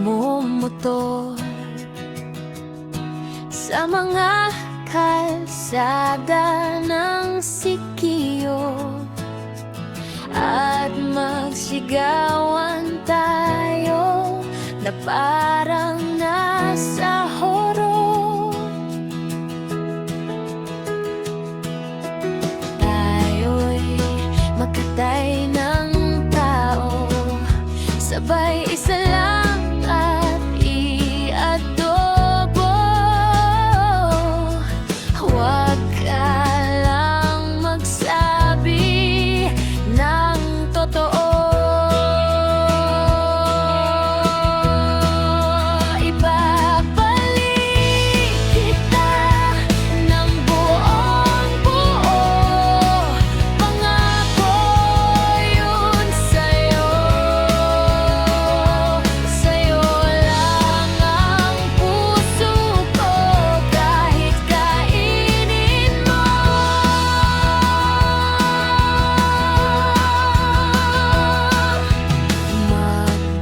nagmumotor sa mga kalsada ng Siquijor, at magsigawan tayo na parang nasa horror. Tayo'y makatay ng tao, sabay isa lang at i-adobo. Huwag ka lang magsabi ng totoo. Ibabalik kita ng buong-buo. Pangako yun sa'yo. Sa'yo lang ang puso ko, kahit kainin mo.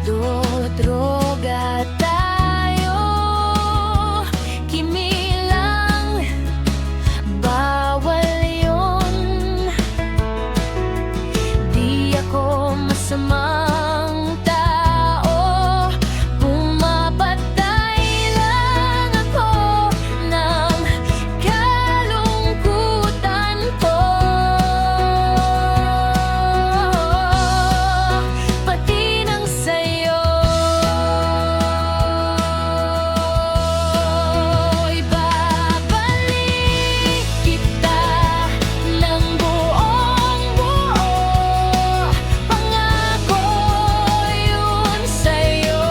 Magdodroga tayo, kimilang, bawal yun. Di ako masamang tao, pumapatay lang ako ng kalungkutan ko. Pati ng sa'yo. Ibabalik kita ng buong-buo. Pangako yun sa'yo.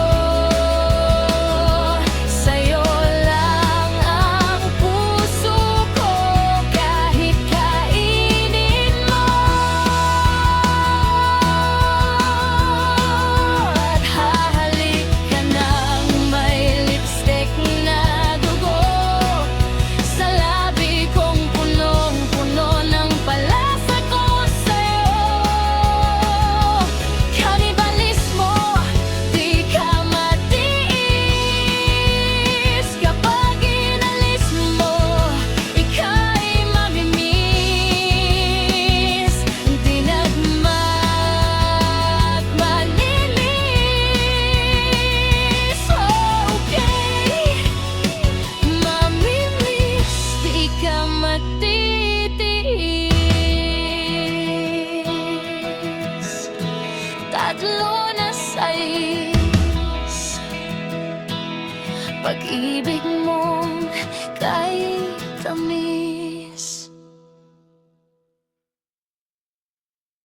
Sa'yo lang ang puso ko, kahit kainin mo. At hahalik ka ng may lipstick na dugo sa labi kong punong-puno ng palasa ko sa'yo. Kanibalismo, di ka matiis. Kapag inalis mo, ika'y mamimiss. Dinagmag manilis. Okay, mamimiss, di ka matitiis. Tatlo na size, pag-ibig mo